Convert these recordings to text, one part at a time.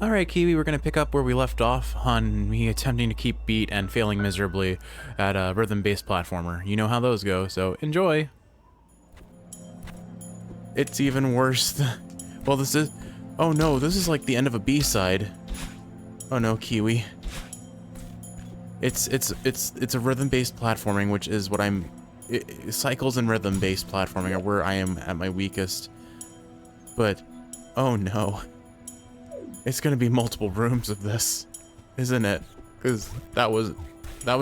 Alright, Kiwi, we're gonna pick up where we left off on me attempting to keep beat and failing miserably at a rhythm-based platformer. You know how those go, so enjoy! It's even worse well, this is... Oh no, this is like the end of a B-side. Oh no, Kiwi. It's a rhythm-based platforming, which is what I'm... cycles and rhythm-based platforming are where I am at my weakest. But, oh no. It's gonna be multiple rooms of this, isn't it? Because that was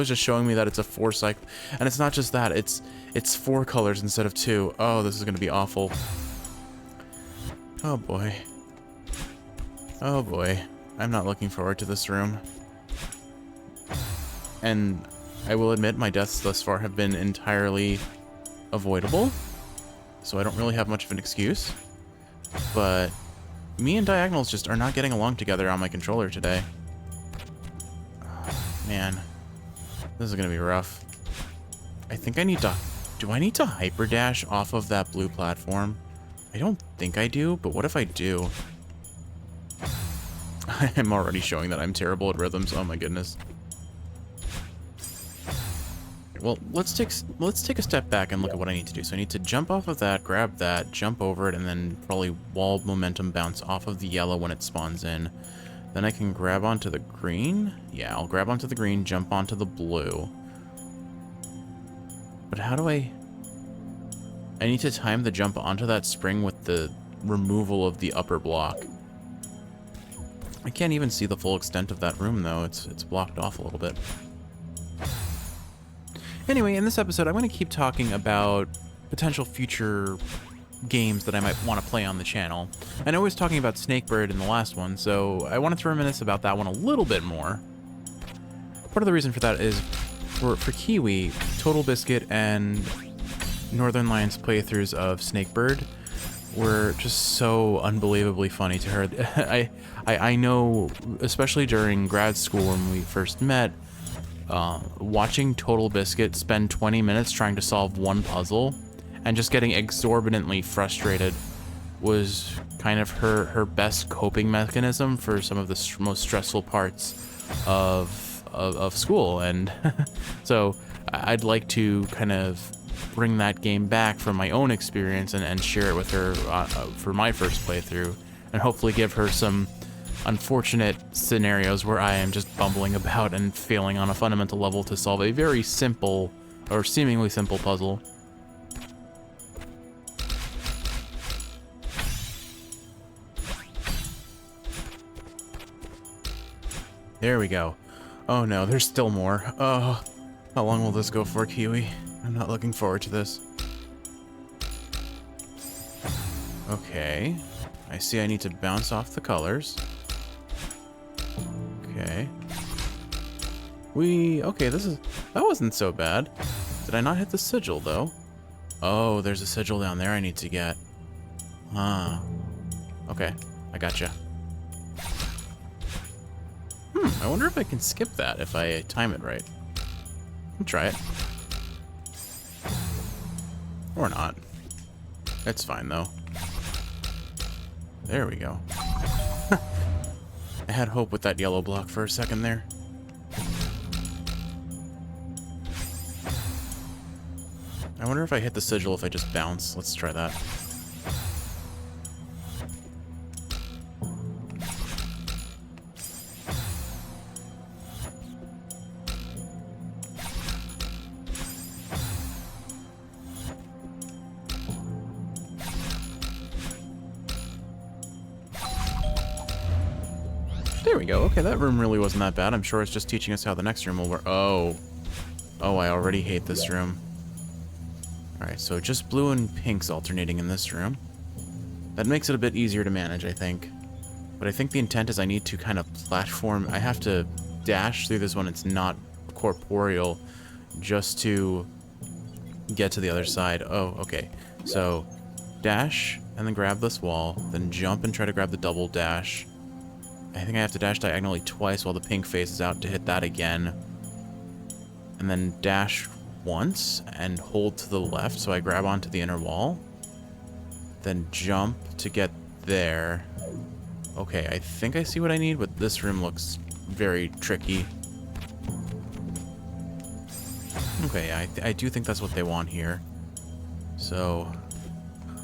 just showing me that it's a 4 cycle, and it's not just that. It's 4 colors instead of 2. Oh, this is gonna be awful. Oh boy. Oh boy. I'm not looking forward to this room. And I will admit my deaths thus far have been entirely avoidable, so I don't really have much of an excuse. But me and diagonals just are not getting along together on my controller today. Oh, man, this is gonna be rough. I think I need to... Do I need to hyper dash off of that blue platform? I don't think I do, but what if I do? I'm already showing that I'm terrible at rhythms. Oh my goodness. Well, let's take a step back and look at what I need to do. So I need to jump off of that, grab that, jump over it, and then probably wall momentum bounce off of the yellow when it spawns in. Then I can grab onto the green. Yeah, I'll grab onto the green, jump onto the blue. But how do I need to time the jump onto that spring with the removal of the upper block. I can't even see the full extent of that room, though. It's blocked off a little bit. Anyway, in this episode, I'm going to keep talking about potential future games that I might want to play on the channel. I know I was talking about Snakebird in the last one, so I wanted to reminisce about that one a little bit more. Part of the reason for that is, for Kiwi, Total Biscuit and Northern Lions playthroughs of Snakebird were just so unbelievably funny to her. I know, especially during grad school when we first met, watching Total Biscuit spend 20 minutes trying to solve one puzzle and just getting exorbitantly frustrated was kind of her best coping mechanism for some of the most stressful parts of school. And so I'd like to kind of bring that game back from my own experience and share it with her for my first playthrough, and hopefully give her some unfortunate scenarios where I am just bumbling about and failing on a fundamental level to solve a very simple, or seemingly simple, puzzle. There we go. Oh no, there's still more. Oh, how long will this go for, Kiwi? I'm not looking forward to this. Okay, I see I need to bounce off the colors. Okay. Okay, that wasn't so bad. Did I not hit the sigil, though? Oh, there's a sigil down there I need to get. Ah. Okay, I gotcha. I wonder if I can skip that if I time it right. I'll try it. Or not. It's fine, though. There we go. I had hope with that yellow block for a second there. I wonder if I hit the sigil if I just bounce. Let's try that. There we go. Okay, that room really wasn't that bad. I'm sure it's just teaching us how the next room will work. Oh. Oh, I already hate this room. Alright, so just blue and pinks alternating in this room. That makes it a bit easier to manage, I think. But I think the intent is I need to kind of platform. I have to dash through this one. It's not corporeal, just to get to the other side. Oh, okay. So dash and then grab this wall, then jump and try to grab the double dash. I think I have to dash diagonally twice while the pink faces out to hit that again. And then dash once and hold to the left so I grab onto the inner wall. Then jump to get there. Okay, I think I see what I need, but this room looks very tricky. Okay, I do think that's what they want here. So...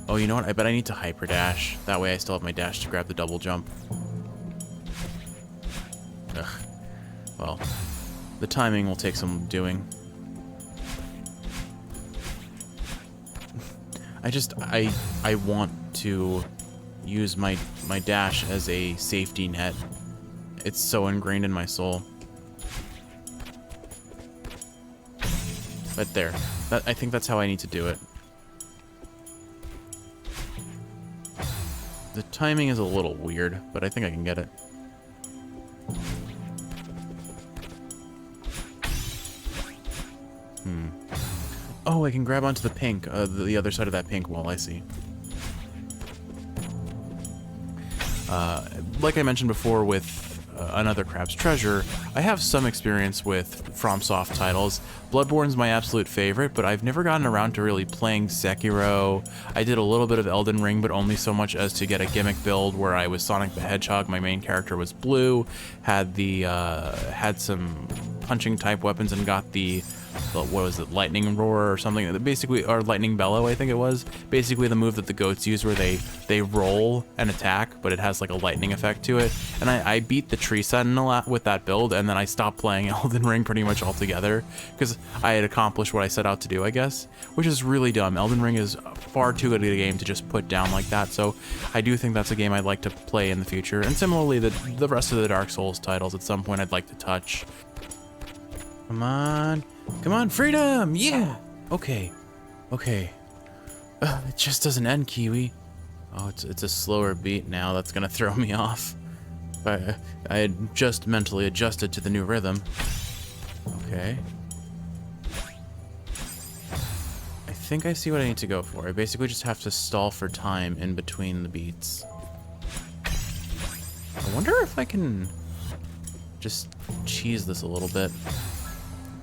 Oh, you know what? I bet I need to hyper dash. That way I still have my dash to grab the double jump. Ugh. Well, the timing will take some doing. I want to use my dash as a safety net. It's so ingrained in my soul. But there. I think that's how I need to do it. The timing is a little weird, but I think I can get it. Oh, I can grab onto the pink, the other side of that pink wall, I see. Like I mentioned before with Another Crab's Treasure, I have some experience with FromSoft titles. Bloodborne's my absolute favorite, but I've never gotten around to really playing Sekiro. I did a little bit of Elden Ring, but only so much as to get a gimmick build where I was Sonic the Hedgehog, my main character was blue, had some punching type weapons and got the what was it, lightning roar or something, basically, or lightning bellow, I think it was, basically the move that the goats use where they roll and attack, but it has like a lightning effect to it. And I beat the tree sentinel with that build, and then I stopped playing Elden Ring pretty much altogether because I had accomplished what I set out to do, I guess, which is really dumb. Elden Ring is far too good a game to just put down like that, so I do think that's a game I'd like to play in the future. And similarly, the rest of the Dark Souls titles at some point I'd like to touch. Come on. Come on, freedom! Yeah! Okay. Okay. It just doesn't end, Kiwi. Oh, it's a slower beat now. That's gonna throw me off. I had just mentally adjusted to the new rhythm. Okay. I think I see what I need to go for. I basically just have to stall for time in between the beats. I wonder if I can just cheese this a little bit.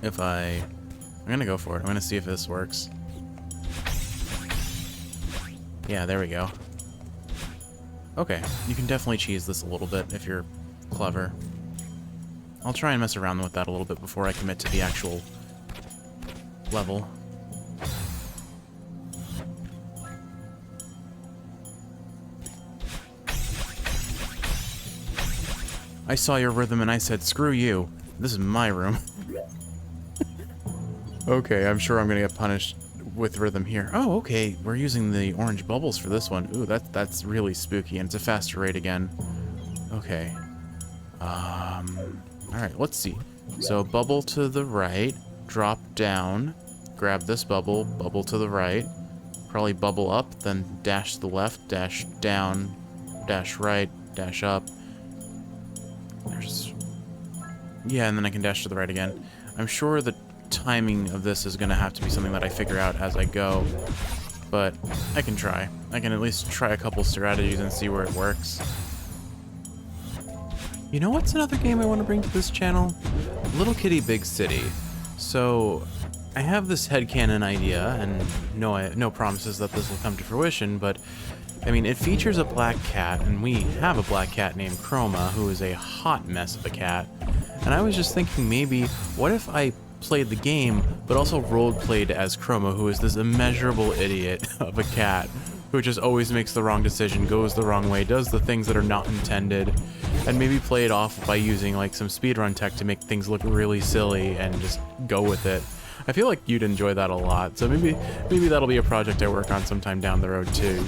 I'm gonna go for it. I'm gonna see if this works. Yeah, there we go. Okay, you can definitely cheese this a little bit if you're clever. I'll try and mess around with that a little bit before I commit to the actual level. I saw your rhythm and I said, screw you. This is my room. Okay, I'm sure I'm gonna get punished with rhythm here. Oh, okay, we're using the orange bubbles for this one. Ooh, that's really spooky, and it's a faster rate again. Okay. Alright, let's see. So, bubble to the right, drop down, grab this bubble, bubble to the right, probably bubble up, then dash to the left, dash down, dash right, dash up. Yeah, and then I can dash to the right again. I'm sure the timing of this is going to have to be something that I figure out as I go, but I can try. I can at least try a couple strategies and see where it works. You know what's another game I want to bring to this channel? Little Kitty Big City. So, I have this headcanon idea, and no promises that this will come to fruition, but I mean, it features a black cat, and we have a black cat named Chroma, who is a hot mess of a cat. And I was just thinking, maybe, what if I played the game, but also role-played as Chroma, who is this immeasurable idiot of a cat, who just always makes the wrong decision, goes the wrong way, does the things that are not intended, and maybe play it off by using like some speedrun tech to make things look really silly and just go with it. I feel like you'd enjoy that a lot, so maybe that'll be a project I work on sometime down the road too.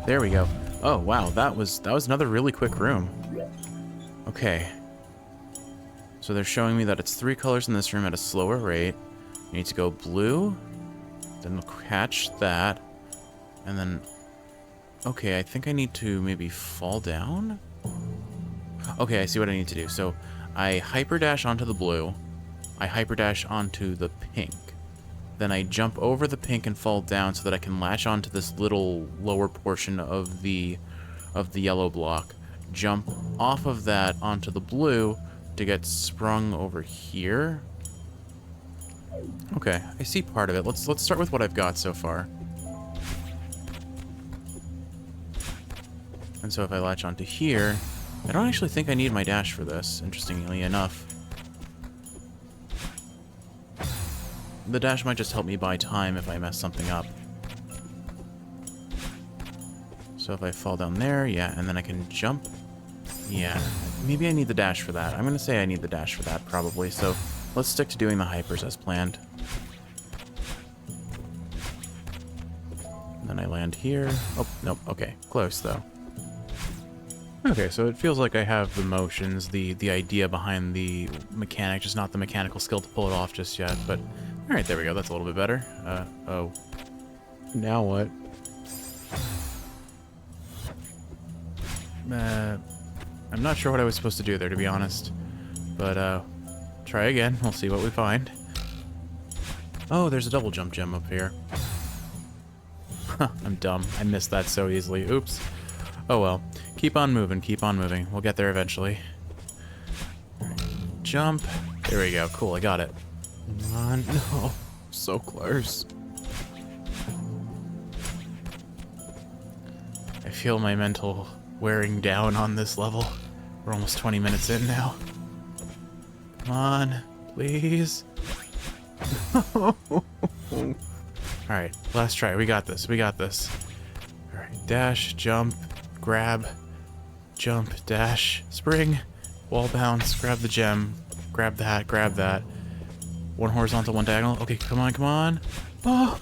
There we go. Oh wow, that was another really quick room. Okay. So they're showing me that it's 3 colors in this room at a slower rate. You need to go blue, then catch that, and then... Okay, I think I need to maybe fall down? Okay, I see what I need to do. So, I hyperdash onto the blue, I hyperdash onto the pink, then I jump over the pink and fall down so that I can latch onto this little lower portion of the yellow block, jump off of that onto the blue to get sprung over here. Okay, I see part of it. Let's start with what I've got so far. And so if I latch onto here, I don't actually think I need my dash for this, interestingly enough. The dash might just help me buy time if I mess something up. So if I fall down there, yeah, and then I can jump. Yeah, maybe I need the dash for that. I'm going to say I need the dash for that, probably. So let's stick to doing the hypers as planned. And then I land here. Oh, nope, okay. Close, though. Okay, so it feels like I have the motions, the idea behind the mechanic, just not the mechanical skill to pull it off just yet. But, alright, there we go. That's a little bit better. Oh. Now what? I'm not sure what I was supposed to do there, to be honest. But, try again. We'll see what we find. Oh, there's a double jump gem up here. Huh, I'm dumb. I missed that so easily. Oops. Oh well. Keep on moving, keep on moving. We'll get there eventually. Jump. There we go. Cool, I got it. Come on. No. So close. I feel my mental wearing down on this level. We're almost 20 minutes in now. Come on. Please. Alright, last try. We got this. We got this. Alright, dash, jump, grab, jump, dash, spring, wall bounce, grab the gem, grab that, grab that. One horizontal, one diagonal. Okay, come on, come on. Oh!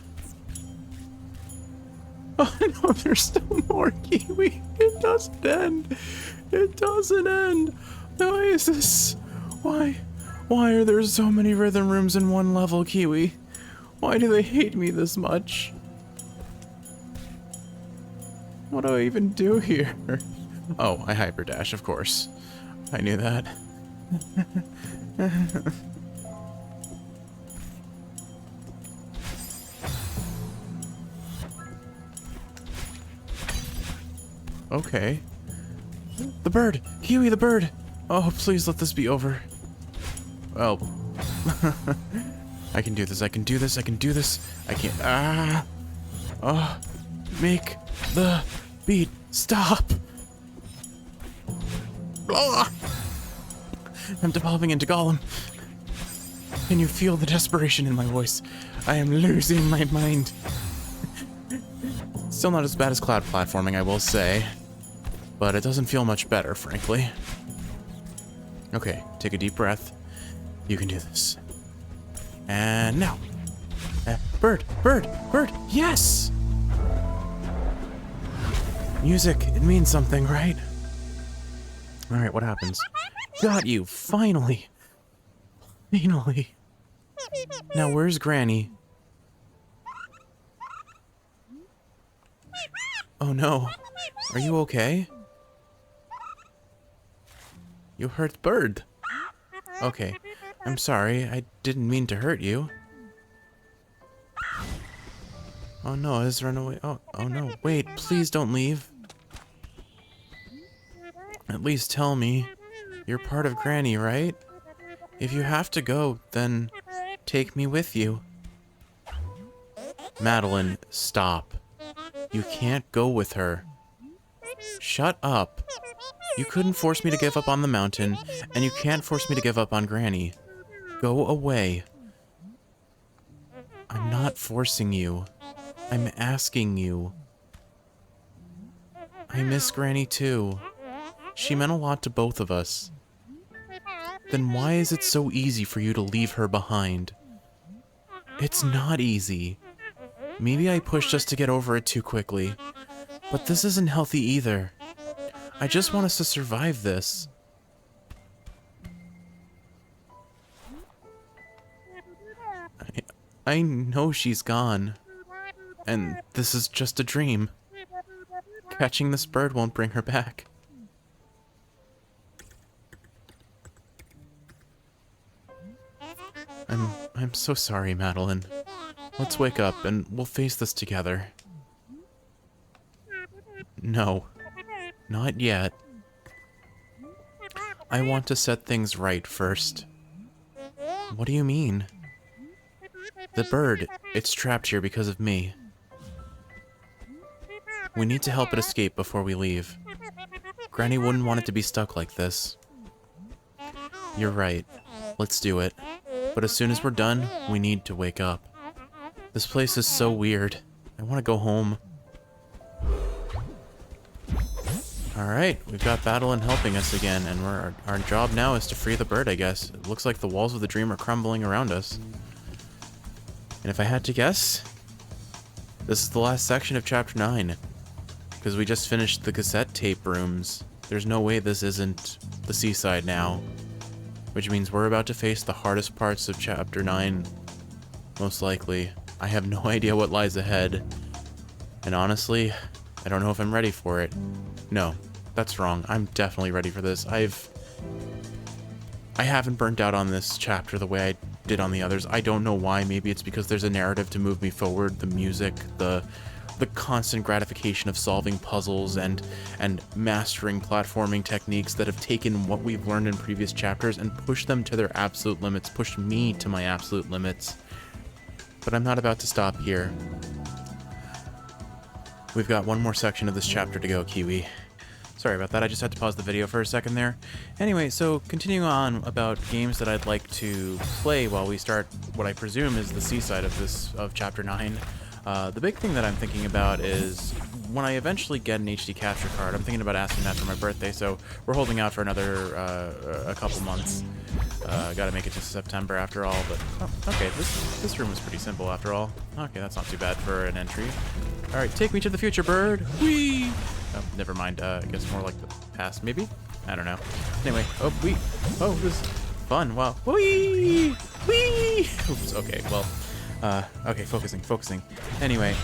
Oh no, there's still more, Kiwi. It doesn't end. It doesn't end. Why is this? Why are there so many rhythm rooms in one level, Kiwi? Why do they hate me this much? What do I even do here? Oh, I hyperdash, of course. I knew that. Okay. The bird! Kiwi, the bird! Oh, please let this be over. Oh. I can do this, I can do this, I can do this. I can't. Ah! Oh. Make the beat stop! Ah! I'm devolving into Gollum. Can you feel the desperation in my voice? I am losing my mind. Still not as bad as cloud platforming, I will say. But it doesn't feel much better, frankly. Okay, take a deep breath. You can do this. And now. Bird, bird, bird, yes! Music, it means something, right? Alright, what happens? Got you, finally! Finally. Now, where's Granny? Oh no. Are you okay? You hurt Bird. Okay. I'm sorry. I didn't mean to hurt you. Oh no, it's run away. Oh no. Wait, please don't leave. At least tell me. You're part of Granny, right? If you have to go, then take me with you. Madeline, stop. You can't go with her. Shut up. You couldn't force me to give up on the mountain, and you can't force me to give up on Granny. Go away. I'm not forcing you. I'm asking you. I miss Granny too. She meant a lot to both of us. Then why is it so easy for you to leave her behind? It's not easy. Maybe I pushed us to get over it too quickly. But this isn't healthy either. I just want us to survive this. I know she's gone. And this is just a dream. Catching this bird won't bring her back. I'm so sorry, Madeline. Let's wake up and we'll face this together. No. Not yet. I want to set things right first. What do you mean? The bird, it's trapped here because of me. We need to help it escape before we leave. Granny wouldn't want it to be stuck like this. You're right. Let's do it. But as soon as we're done, we need to wake up. This place is so weird. I want to go home. Alright, we've got Battlein helping us again, and our job now is to free the bird, I guess. It looks like the walls of the dream are crumbling around us. And if I had to guess, this is the last section of Chapter 9. Because we just finished the cassette tape rooms. There's no way this isn't the seaside now. Which means we're about to face the hardest parts of Chapter 9. Most likely. I have no idea what lies ahead. And honestly, I don't know if I'm ready for it. No, that's wrong. I'm definitely ready for this. I haven't burnt out on this chapter the way I did on the others. I don't know why. Maybe it's because there's a narrative to move me forward. The music, the constant gratification of solving puzzles and mastering platforming techniques that have taken what we've learned in previous chapters and pushed them to their absolute limits, pushed me to my absolute limits. But I'm not about to stop here. We've got one more section of this chapter to go, Kiwi. Sorry about that, I just had to pause the video for a second there. Anyway, so continuing on about games that I'd like to play while we start what I presume is the seaside of Chapter 9. The big thing that I'm thinking about is when I eventually get an HD capture card, I'm thinking about asking that for my birthday, so we're holding out for another a couple months. Gotta make it to September after all, but okay, this room is pretty simple after all. Okay, that's not too bad for an entry. Alright, take me to the future, bird! Whee! Oh, never mind, I guess more like the past, maybe? I don't know. Anyway, oh, this is fun, wow. Whee! Whee! Oops, okay, well, okay, focusing. Anyway,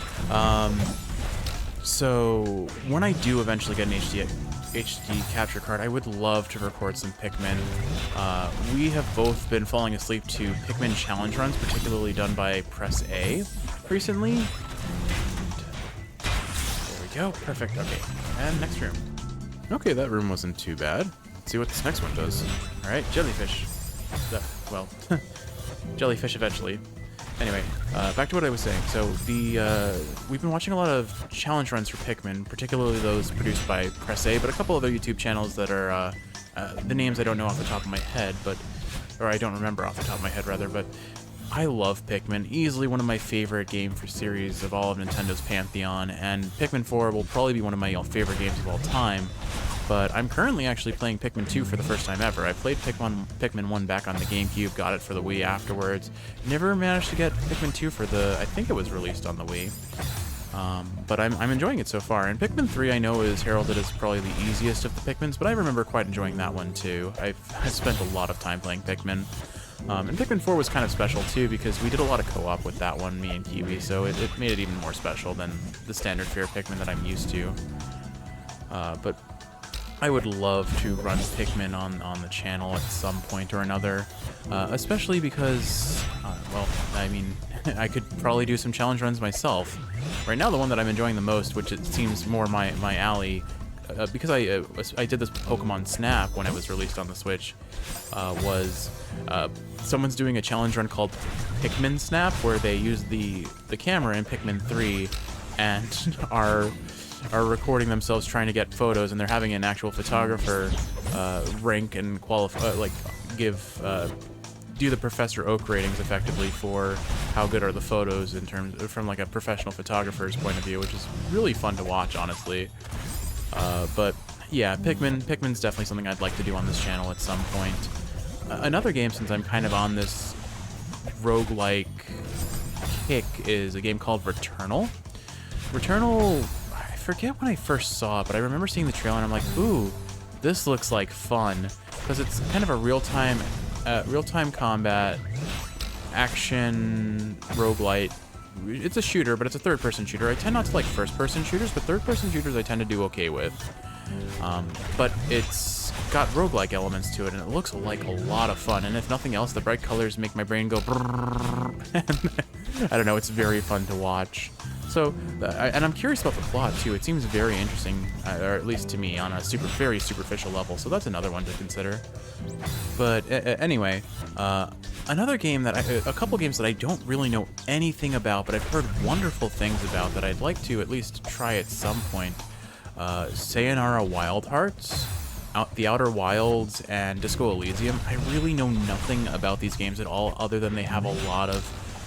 so when I do eventually get an HD capture card, I would love to record some Pikmin. We have both been falling asleep to Pikmin challenge runs, particularly done by Press A recently. There we go, perfect, okay. And next room. Okay, that room wasn't too bad. Let's see what this next one does. Alright, jellyfish. Well, jellyfish eventually. Anyway, back to what I was saying. So we've been watching a lot of challenge runs for Pikmin, particularly those produced by Press A, but a couple other YouTube channels that are the names I don't know off the top of my head, or I don't remember off the top of my head rather. But I love Pikmin, easily one of my favorite game for series of all of Nintendo's pantheon, and Pikmin 4 will probably be one of my favorite games of all time. But I'm currently actually playing Pikmin 2 for the first time ever. I played Pikmin 1 back on the GameCube, got it for the Wii afterwards. Never managed to get Pikmin 2 for I think it was released on the Wii. But I'm enjoying it so far. And Pikmin 3 I know is heralded as probably the easiest of the Pikmins, but I remember quite enjoying that one too. I've spent a lot of time playing Pikmin. And Pikmin 4 was kind of special too because we did a lot of co-op with that one, me and Kiwi, so it made it even more special than the standard fare Pikmin that I'm used to. But I would love to run Pikmin on the channel at some point or another, especially because, well, I mean, I could probably do some challenge runs myself. Right now, the one that I'm enjoying the most, which it seems more my alley, because I did this Pokemon Snap when it was released on the Switch, was someone's doing a challenge run called Pikmin Snap, where they use the camera in Pikmin 3 and are recording themselves trying to get photos, and they're having an actual photographer rank and do the Professor Oak ratings effectively for how good are the photos in terms from like a professional photographer's point of view, which is really fun to watch, honestly. But yeah, Pikmin's definitely something I'd like to do on this channel at some point. Another game, since I'm kind of on this roguelike kick, is a game called Returnal. Returnal, I forget when I first saw it, but I remember seeing the trailer and I'm like, ooh, this looks like fun, because it's kind of a real-time combat action roguelite. It's a shooter, but it's a third-person shooter. I tend not to like first-person shooters, but third-person shooters I tend to do okay with. But it's got roguelike elements to it, and it looks like a lot of fun. And if nothing else, the bright colors make my brain go brrrr. I don't know, it's very fun to watch. So, and I'm curious about the plot too. It seems very interesting, or at least to me, on a very superficial level. So that's another one to consider. But anyway, another game that a couple games that I don't really know anything about, but I've heard wonderful things about that I'd like to at least try at some point. Sayonara Wild Hearts, The Outer Wilds, and Disco Elysium. I really know nothing about these games at all, other than they have a lot of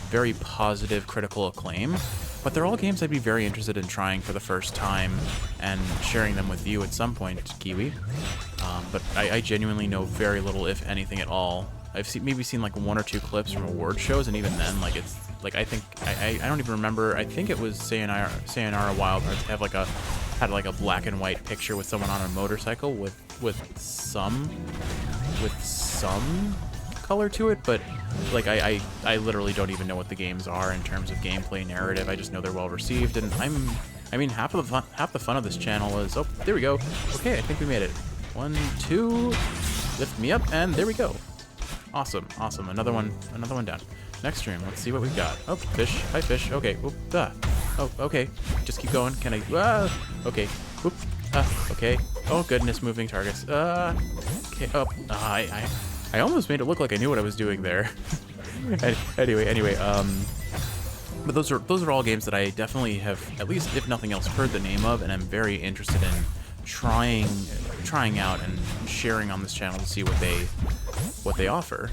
very positive critical acclaim. But they're all games I'd be very interested in trying for the first time and sharing them with you at some point, Kiwi. But I genuinely know very little, if anything at all. I've maybe seen like 1 or 2 clips from award shows, and even then, like, it's like, I think I don't even remember. I think it was Sayonara Wild Hearts had like a black and white picture with someone on a motorcycle with some color to it, but like I literally don't even know what the games are in terms of gameplay narrative. I just know they're well received, and I mean half the fun of this channel is, oh, there we go. Okay, I think we made it. 1, 2, lift me up, and there we go. Awesome, awesome. Another one down. Next stream, let's see what we've got. Oh, fish. Hi, fish. Okay. Oop, oh, okay. Just keep going. Can I? Okay. Oop, okay. Oh goodness, moving targets. Okay. Oh, I almost made it look like I knew what I was doing there. Anyway. But those are all games that I definitely have, at least if nothing else, heard the name of, and I'm very interested in trying out and sharing on this channel to see what they offer.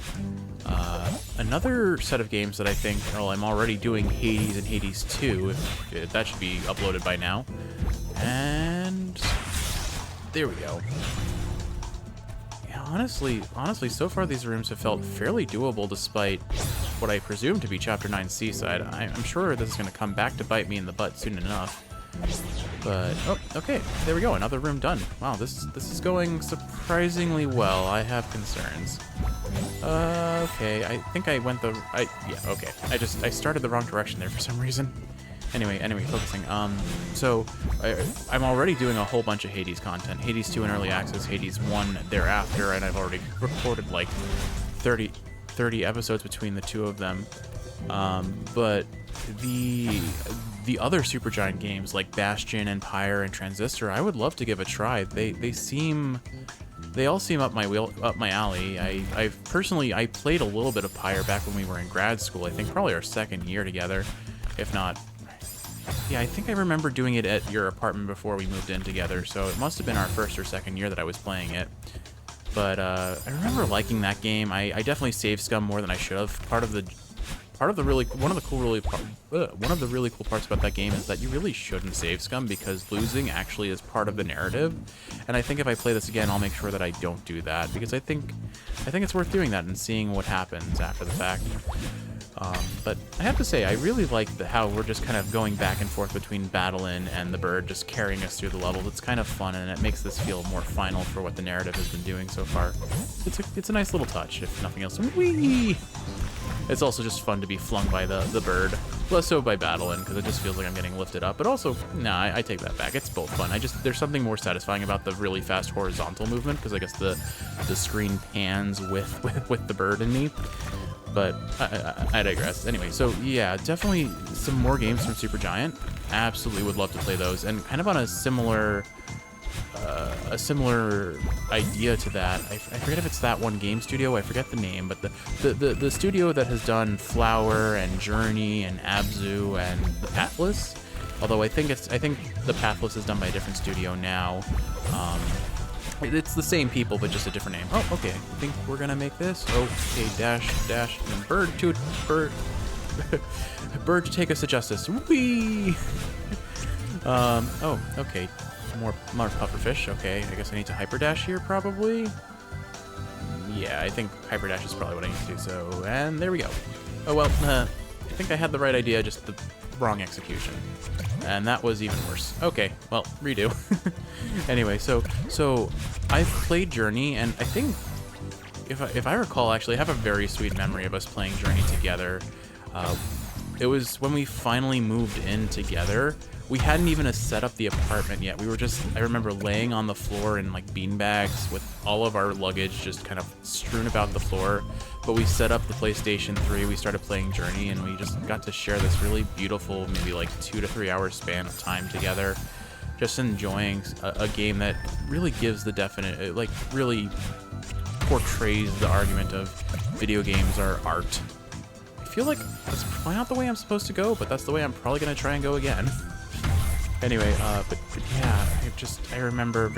Another set of games that I think, well, I'm already doing Hades and Hades 2, if that should be uploaded by now. And there we go. Yeah, honestly, so far these rooms have felt fairly doable despite what I presume to be Chapter 9 Seaside. I'm sure this is going to come back to bite me in the butt soon enough. But, oh, okay, there we go, another room done. Wow, this is going surprisingly well. I have concerns. Okay, I think I went yeah, okay. I started the wrong direction there for some reason. Anyway, focusing. So, I'm already doing a whole bunch of Hades content. Hades 2 in Early Access, Hades 1 thereafter, and I've already recorded like 30 episodes between the two of them. But the other Supergiant games like Bastion and Pyre and Transistor, I would love to give a try. They all seem up my alley. I personally played a little bit of Pyre back when we were in grad school. I think probably our second year together, if not. Yeah, I think I remember doing it at your apartment before we moved in together, so it must have been our first or second year that I was playing it. But I remember liking that game. I definitely saved scum more than I should have. One of the really cool parts about that game is that you really shouldn't save scum, because losing actually is part of the narrative. And I think if I play this again, I'll make sure that I don't do that, because I think it's worth doing that and seeing what happens after the fact. But I have to say, I really like how we're just kind of going back and forth between Battlein and the bird just carrying us through the level. It's kind of fun, and it makes this feel more final for what the narrative has been doing so far. It's a nice little touch, if nothing else. Whee! It's also just fun to be flung by the bird. Less so by Battlein, because it just feels like I'm getting lifted up. But also, nah, I take that back. It's both fun. There's something more satisfying about the really fast horizontal movement, because I guess the screen pans with the bird in me. But I digress. Anyway, so yeah, definitely some more games from Supergiant. Absolutely would love to play those. And kind of on a similar idea to that, I forget if it's that one game studio, I forget the name, but the studio that has done Flower and Journey and Abzu and The Pathless, although I think The Pathless is done by a different studio now. It's the same people, but just a different name. Oh, okay, I think we're gonna make this. Okay, dash, and bird to take us to justice. Whee! Oh, okay. More pufferfish. Okay, I guess I need to hyperdash here, probably. Yeah, I think hyperdash is probably what I need to do. So, and there we go. Oh well, I think I had the right idea, just the wrong execution, and that was even worse. Okay, well, redo. Anyway, so I've played Journey, and I think if I recall, actually, I have a very sweet memory of us playing Journey together. It was when we finally moved in together. We hadn't even set up the apartment yet. We were I remember laying on the floor in like beanbags with all of our luggage just kind of strewn about the floor. But we set up the PlayStation 3, we started playing Journey, and we just got to share this really beautiful, maybe like 2 to 3 hour span of time together. Just enjoying a game that really gives the definite, like really portrays the argument of video games are art. I feel like that's probably not the way I'm supposed to go, but that's the way I'm probably going to try and go again. Anyway, but yeah, I remember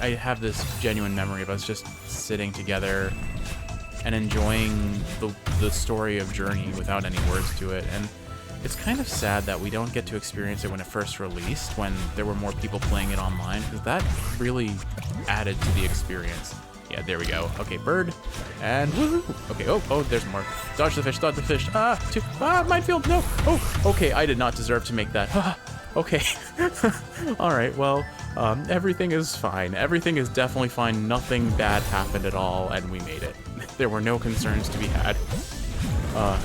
I have this genuine memory of us just sitting together and enjoying the story of Journey without any words to it. And it's kind of sad that we don't get to experience it when it first released, when there were more people playing it online, because that really added to the experience. Yeah, there we go. Okay, bird. And woohoo! Okay, oh, there's more. Dodge the fish, dodge the fish. Minefield, no! Oh, okay, I did not deserve to make that. Okay. Alright, well, everything is fine. Everything is definitely fine. Nothing bad happened at all, and we made it. There were no concerns to be had.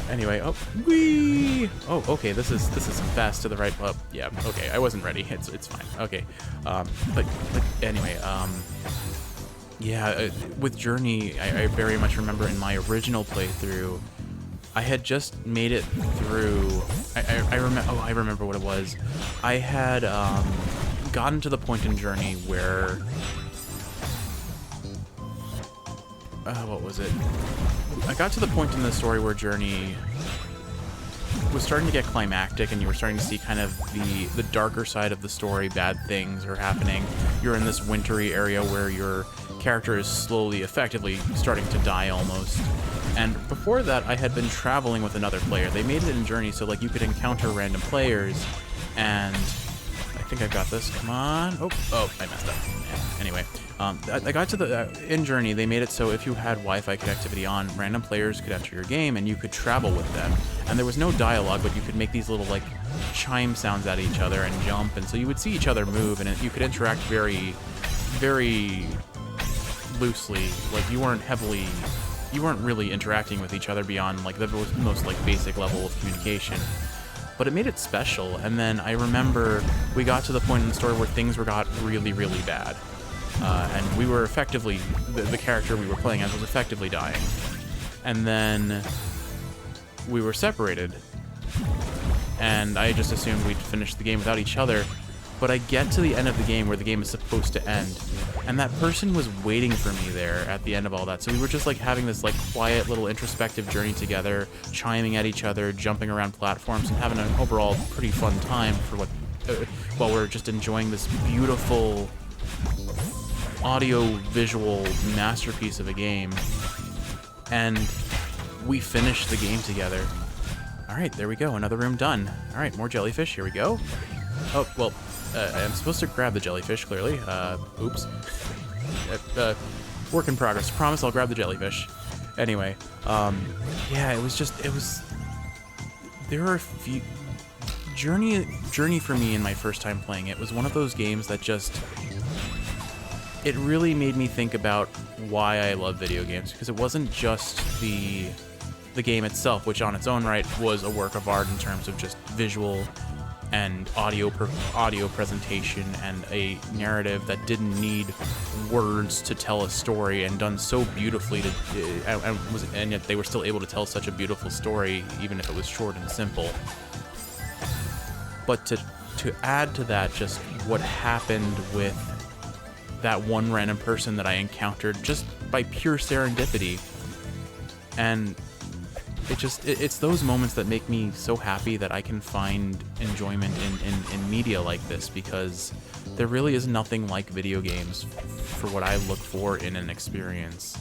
Anyway, oh, whee! Oh, okay, this is fast to the right. Yeah, okay, I wasn't ready. It's fine. Okay, but anyway, yeah, with Journey, I very much remember in my original playthrough, I had just made it through. I remember what it was. I had gotten to the point in Journey where what was it? I got to the point in the story where Journey was starting to get climactic, and you were starting to see kind of the darker side of the story. Bad things are happening. You're in this wintry area where your character is slowly, effectively starting to die almost. And before that, I had been traveling with another player. They made it in Journey so like you could encounter random players, and I think I got this. Come on. Oh, I messed up. Anyway, I got to in Journey, they made it so if you had Wi-Fi connectivity on, random players could enter your game and you could travel with them. And there was no dialogue, but you could make these little like chime sounds at each other and jump, and so you would see each other move, and you could interact very, very loosely. Like you weren't really interacting with each other beyond like the most like basic level of communication. But it made it special. And then I remember we got to the point in the story where things got really, really bad. And we were effectively, the character we were playing as was effectively dying. And then we were separated. And I just assumed we'd finish the game without each other. But I get to the end of the game where the game is supposed to end, and that person was waiting for me there at the end of all that. So we were just like having this like quiet little introspective journey together, chiming at each other, jumping around platforms, and having an overall pretty fun time for while we're just enjoying this beautiful audio-visual masterpiece of a game. And we finished the game together. All right, there we go. Another room done. All right, more jellyfish. Here we go. Oh, well, I'm supposed to grab the jellyfish, clearly. Oops. Work in progress. Promise I'll grab the jellyfish. Anyway, yeah, there are a few... Journey for me in my first time playing it was one of those games that just... It really made me think about why I love video games, because it wasn't just the game itself, which on its own right was a work of art in terms of just visual and audio presentation and a narrative that didn't need words to tell a story, and done so beautifully and yet they were still able to tell such a beautiful story even if it was short and simple. But to add to that, just what happened with that one random person that I encountered just by pure serendipity, and it's those moments that make me so happy that I can find enjoyment in media like this, because there really is nothing like video games for what I look for in an experience.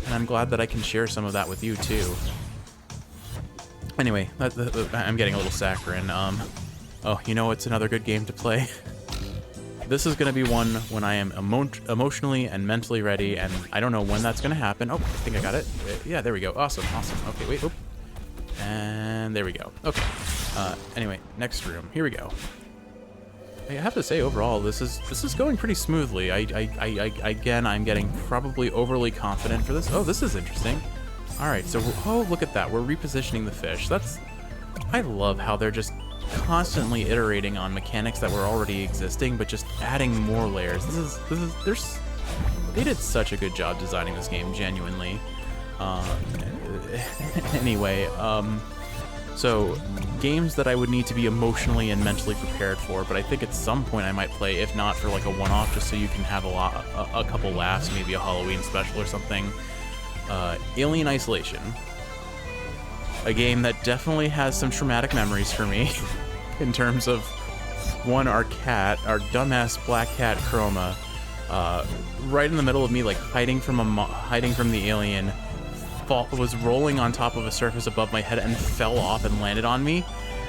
And I'm glad that I can share some of that with you too. Anyway, I'm getting a little saccharine. Oh, you know it's another good game to play? This is going to be one when I am emotionally and mentally ready, and I don't know when that's going to happen. Oh, I think I got it. Yeah, there we go. Awesome. Okay, wait. Oh. And there we go. Okay. Anyway, next room. Here we go. I have to say, overall, this is going pretty smoothly. Again, I'm getting probably overly confident for this. Oh, this is interesting. All right, so oh, look at that. We're repositioning the fish. I love how they're just constantly iterating on mechanics that were already existing, but just adding more layers. They did such a good job designing this game, genuinely. Anyway, so games that I would need to be emotionally and mentally prepared for, but I think at some point I might play, if not for like a one-off, just so you can have a couple laughs, maybe a Halloween special or something. Alien Isolation. A game that definitely has some traumatic memories for me in terms of One, our cat, our dumbass black cat Chroma, right in the middle of me, like hiding from the alien, was rolling on top of a surface above my head and fell off and landed on me.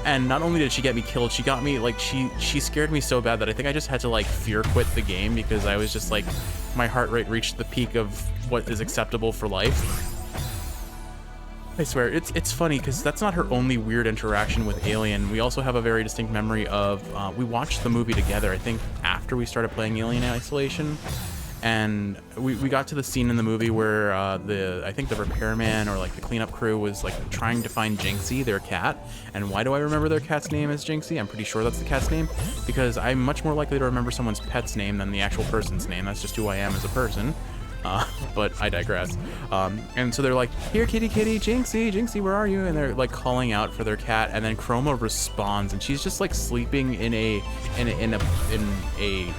And not only did she get me killed, she got me, like, she scared me so bad that I think I just had to, like, fear quit the game because I was just, like, my heart rate reached the peak of what is acceptable for life. I swear, it's funny because that's not her only weird interaction with Alien. We also have a very distinct memory of, we watched the movie together, I think, after we started playing Alien Isolation. And we got to the scene in the movie where I think the repairman or like the cleanup crew was like trying to find Jinxie, their cat. And why do I remember their cat's name as Jinxie? I'm pretty sure that's the cat's name because I'm much more likely to remember someone's pet's name than the actual person's name. That's just who I am as a person. But I digress. And so they're like, "Here, kitty, kitty, Jinxie, where are you?" And they're like calling out for their cat. And then Chroma responds, and she's just like sleeping in a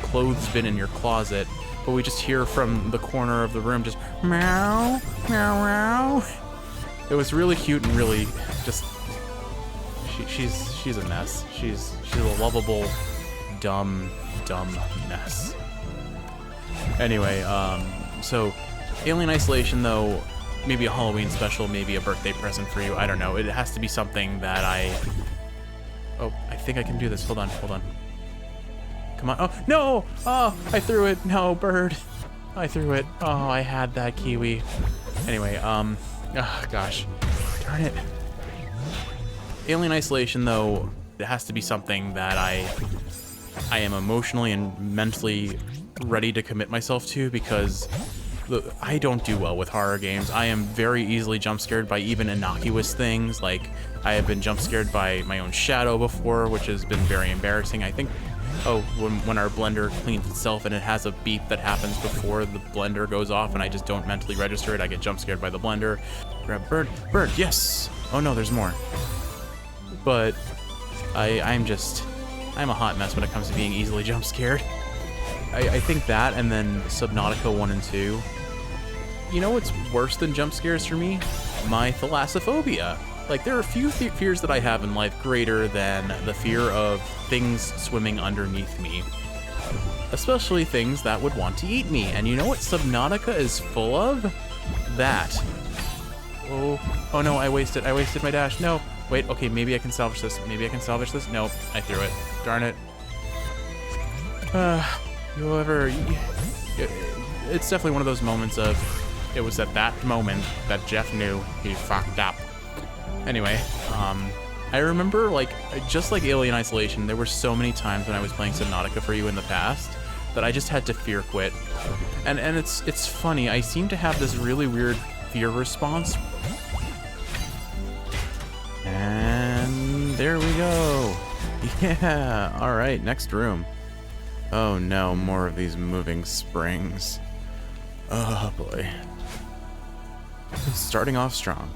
clothes bin in your closet. But we just hear from the corner of the room just meow, meow, meow. It was really cute and really just she's a mess. She's a lovable, dumb mess. Anyway, so Alien Isolation though, maybe a Halloween special, maybe a birthday present for you. I don't know. It has to be something that I think I can do this. Hold on. Come on. Oh, no! Oh, I threw it. No, bird. I threw it. Oh, I had that kiwi. Anyway, oh, gosh. Darn it. Alien Isolation, though, it has to be something that I am emotionally and mentally ready to commit myself to because I don't do well with horror games. I am very easily jump scared by even innocuous things. Like, I have been jump scared by my own shadow before, which has been very embarrassing. I think when our blender cleans itself and it has a beep that happens before the blender goes off and I just don't mentally register it, I get jump scared by the blender. Grab bird, yes! Oh no, there's more. But I'm a hot mess when it comes to being easily jump scared. I think that and then Subnautica 1 and 2. You know what's worse than jump scares for me? My thalassophobia. Like, there are a few fears that I have in life greater than the fear of things swimming underneath me. Especially things that would want to eat me. And you know what Subnautica is full of? That. Oh no, I wasted my dash. No. Wait, okay, maybe I can salvage this. No, I threw it. Darn it. It's definitely one of those moments of, it was at that moment that Jeff knew he fucked up. Anyway, I remember, like, just like Alien Isolation, there were so many times when I was playing Subnautica for you in the past that I just had to fear quit. And it's funny, I seem to have this really weird fear response. And there we go. Yeah, alright, next room. Oh no, more of these moving springs. Oh boy. Starting off strong.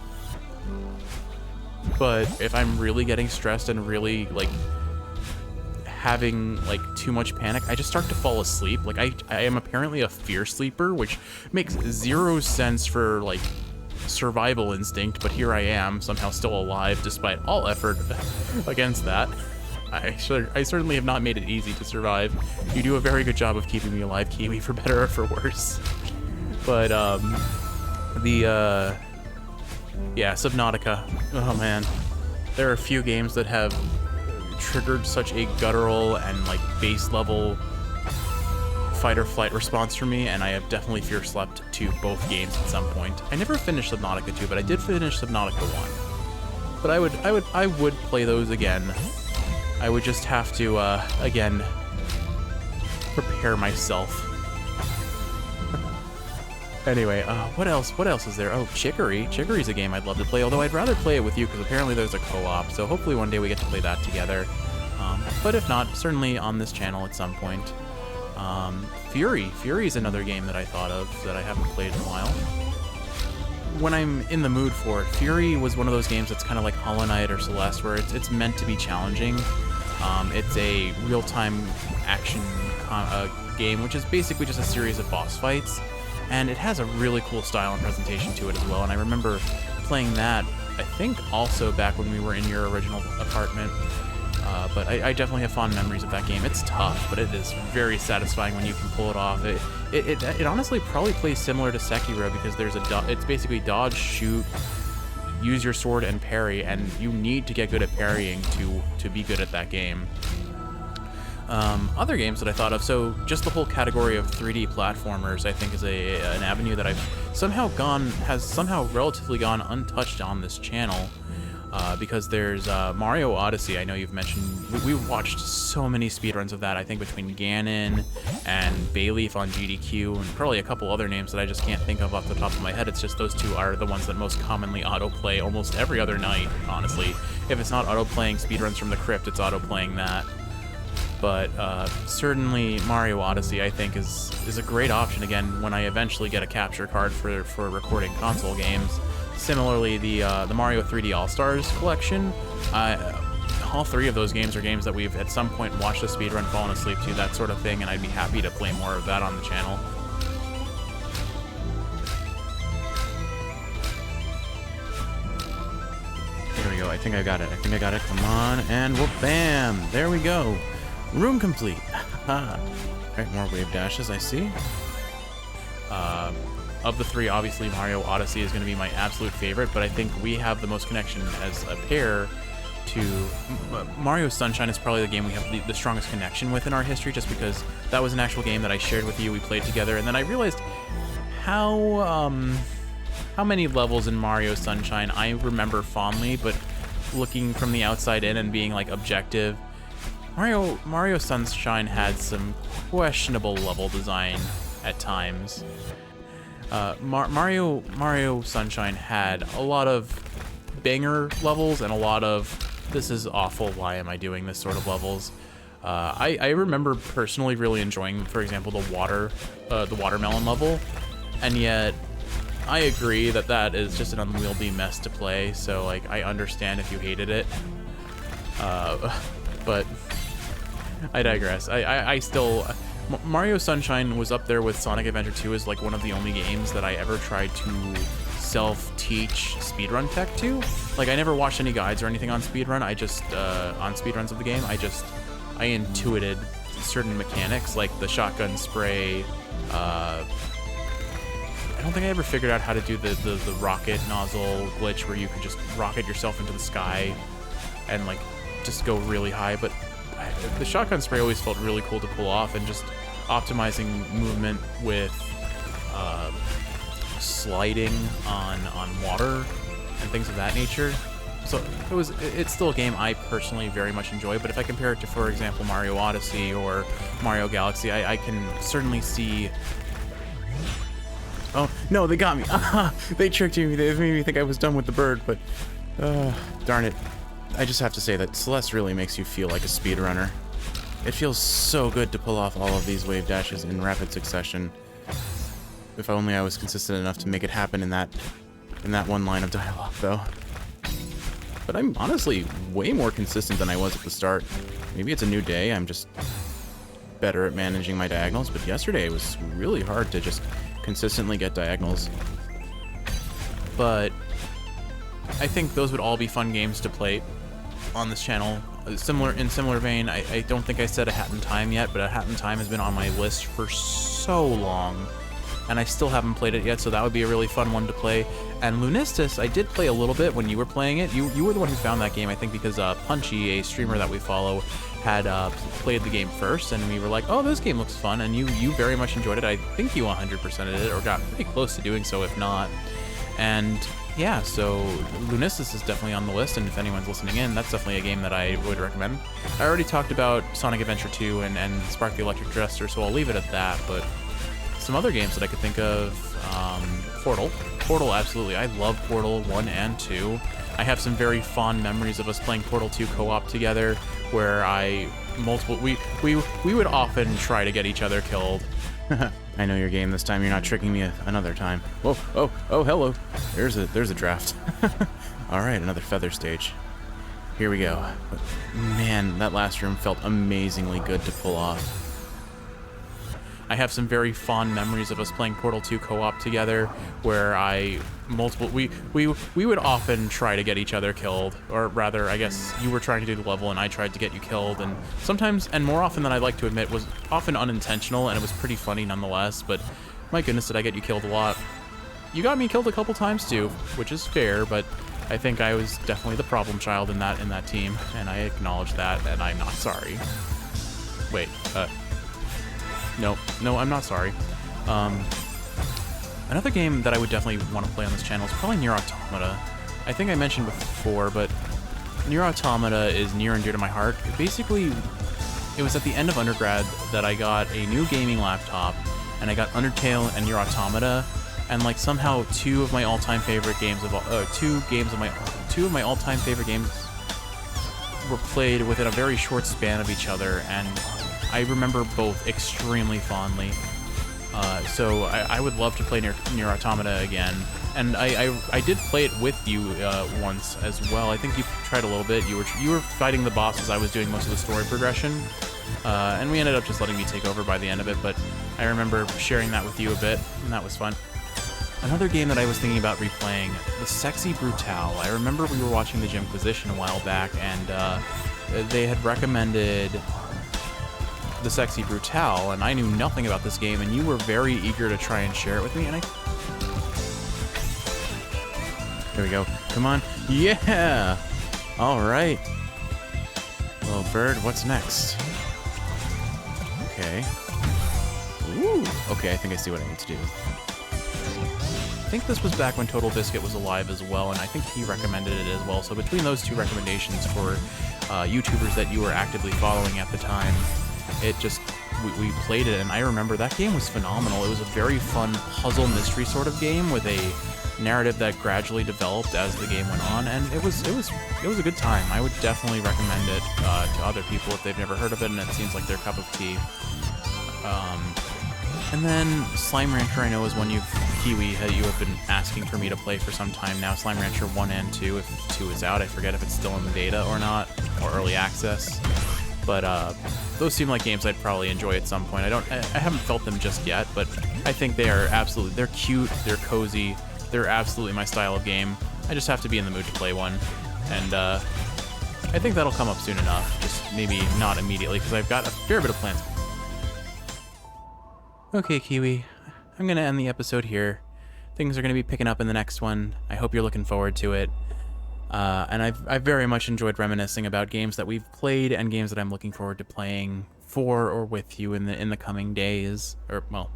But if I'm really getting stressed and really, like, having, like, too much panic, I just start to fall asleep. Like, I am apparently a fear sleeper, which makes zero sense for, like, survival instinct, but here I am, somehow still alive despite all effort against that. I certainly have not made it easy to survive. You do a very good job of keeping me alive, Kiwi, for better or for worse. But, yeah, Subnautica. Oh man. There are a few games that have triggered such a guttural and, like, base level fight or flight response for me, and I have definitely fear slept to both games at some point. I never finished Subnautica 2, but I did finish Subnautica 1. But I would play those again. I would just have to, again, prepare myself. Anyway, what else is there? Oh, Chicory. Chicory's a game I'd love to play, although I'd rather play it with you because apparently there's a co-op, so hopefully one day we get to play that together. But if not, certainly on this channel at some point. Fury. Fury is another game that I thought of that I haven't played in a while. When I'm in the mood for it, Fury was one of those games that's kind of like Hollow Knight or Celeste, where it's meant to be challenging. It's a real-time action game, which is basically just a series of boss fights. And it has a really cool style and presentation to it as well. And I remember playing that, I think also back when we were in your original apartment. But I definitely have fond memories of that game. It's tough, but it is very satisfying when you can pull it off. It honestly probably plays similar to Sekiro because it's basically dodge, shoot, use your sword, and parry, and you need to get good at parrying to be good at that game. Other games that I thought of, so just the whole category of 3D platformers, I think is an avenue that has somehow relatively gone untouched on this channel. Because there's Mario Odyssey. I know you've mentioned, we've watched so many speedruns of that, I think between Ganon and Bayleaf on GDQ and probably a couple other names that I just can't think of off the top of my head. It's just those two are the ones that most commonly autoplay almost every other night, honestly. If it's not autoplaying speedruns from the Crypt, it's autoplaying that. But certainly Mario Odyssey, I think, is a great option, again, when I eventually get a capture card for recording console games. Similarly, the Mario 3D All-Stars collection, all three of those games are games that we've at some point watched a speedrun, fallen asleep to, that sort of thing, and I'd be happy to play more of that on the channel. There we go. I think I got it. Come on, and whoop, bam! There we go. Room complete. Alright, more wave dashes, I see. Of the three, obviously Mario Odyssey is going to be my absolute favorite, but I think we have the most connection as a pair to... Mario Sunshine is probably the game we have the strongest connection with in our history, just because that was an actual game that I shared with you, we played together, and then I realized how many levels in Mario Sunshine I remember fondly, but looking from the outside in and being like objective, Mario Sunshine had some questionable level design at times. Mario Sunshine had a lot of banger levels and a lot of this is awful, why am I doing this sort of levels. I remember personally really enjoying, for example, the watermelon level, and yet I agree that is just an unwieldy mess to play, so like I understand if you hated it. But I digress. I still... Mario Sunshine was up there with Sonic Adventure 2 as like one of the only games that I ever tried to self-teach speedrun tech to. Like I never watched any guides or anything on speedrun. I just, on speedruns of the game, I intuited certain mechanics like the shotgun spray. I don't think I ever figured out how to do the rocket nozzle glitch where you could just rocket yourself into the sky and like just go really high, but the shotgun spray always felt really cool to pull off, and just optimizing movement with sliding on water and things of that nature. So it's still a game I personally very much enjoy, but if I compare it to, for example, Mario Odyssey or Mario Galaxy, I can certainly see... Oh, no, they got me. They tricked me. They made me think I was done with the bird, but... darn it. I just have to say that Celeste really makes you feel like a speedrunner. It feels so good to pull off all of these wave dashes in rapid succession. If only I was consistent enough to make it happen in that one line of dialogue, though. But I'm honestly way more consistent than I was at the start. Maybe it's a new day, I'm just better at managing my diagonals, but yesterday it was really hard to just consistently get diagonals. But I think those would all be fun games to play on this channel. In similar vein, I don't think I said A Hat in Time yet, but A Hat in Time has been on my list for so long, and I still haven't played it yet, so that would be a really fun one to play. And Lunistis, I did play a little bit when you were playing it. You were the one who found that game, I think, because Punchy, a streamer that we follow, had played the game first, and we were like, oh, this game looks fun, and you very much enjoyed it. I think you 100%ed it, or got pretty close to doing so, if not. And yeah, so Lunistis is definitely on the list, and if anyone's listening in, that's definitely a game that I would recommend. I already talked about Sonic Adventure 2 and Spark the Electric Dresser, so I'll leave it at that, but some other games that I could think of, Portal. Portal, absolutely. I love Portal 1 and 2. I have some very fond memories of us playing Portal 2 co-op together, where we would often try to get each other killed. I know your game this time. You're not tricking me another time. Whoa, oh, hello. There's a draft. All right, another feather stage. Here we go. But, man, that last room felt amazingly good to pull off. I have some very fond memories of us playing Portal 2 co-op together, where we would often try to get each other killed, or rather, I guess you were trying to do the level and I tried to get you killed, and sometimes, and more often than I'd like to admit, was often unintentional, and it was pretty funny nonetheless. But my goodness, did I get you killed a lot. You got me killed a couple times too, which is fair, but I think I was definitely the problem child in that team, and I acknowledge that, and I'm not sorry. Wait, no, I'm not sorry. Another game that I would definitely want to play on this channel is probably Nier Automata. I think I mentioned before, but Nier Automata is near and dear to my heart. Basically, it was at the end of undergrad that I got a new gaming laptop, and I got Undertale and Nier Automata, and like somehow two of my all-time favorite games two of my all-time favorite games were played within a very short span of each other, and I remember both extremely fondly. So I would love to play Nier Automata again, and I did play it with you once as well. I think you tried a little bit. You were fighting the boss as I was doing most of the story progression, and we ended up just letting me take over by the end of it. But I remember sharing that with you a bit, and that was fun. Another game that I was thinking about replaying, the Sexy Brutale. I remember we were watching the Gymquisition a while back, and they had recommended the Sexy Brutale, and I knew nothing about this game, and you were very eager to try and share it with me, and There we go. Come on. Yeah! Alright. Little bird, what's next? Okay. Ooh! Okay, I think I see what I need to do. I think this was back when Total Biscuit was alive as well, and I think he recommended it as well, so between those two recommendations for YouTubers that you were actively following at the time, we played it, and I remember that game was phenomenal. It was a very fun puzzle mystery sort of game with a narrative that gradually developed as the game went on, and it was a good time. I would definitely recommend it to other people if they've never heard of it and it seems like their cup of tea. And then Slime Rancher, I know, is one Kiwi, you have been asking for me to play for some time now. Slime Rancher 1 and 2, if 2 is out. I forget if it's still in the beta or not, or early access. But those seem like games I'd probably enjoy at some point. I haven't felt them just yet, but I think they're cute, they're cozy, they're absolutely my style of game. I just have to be in the mood to play one, and I think that'll come up soon enough. Just maybe not immediately, because I've got a fair bit of plans. Okay, Kiwi, I'm gonna end the episode here. Things are gonna be picking up in the next one. I hope you're looking forward to it. And I've very much enjoyed reminiscing about games that we've played and games that I'm looking forward to playing for or with you in the coming days, or well,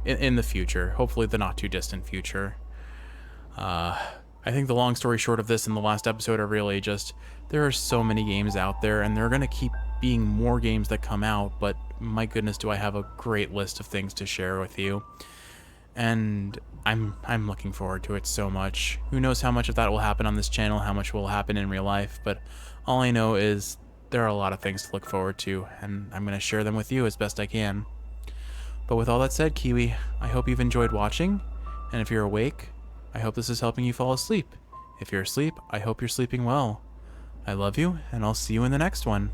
in the future, hopefully the not too distant future. I think the long story short of this and the last episode are really just, there are so many games out there, and there are gonna keep being more games that come out, but my goodness, do I have a great list of things to share with you. And I'm looking forward to it so much. Who knows how much of that will happen on this channel, how much will happen in real life, but all I know is there are a lot of things to look forward to, and I'm going to share them with you as best I can. But with all that said, Kiwi, I hope you've enjoyed watching, and if you're awake, I hope this is helping you fall asleep. If you're asleep, I hope you're sleeping well. I love you, and I'll see you in the next one.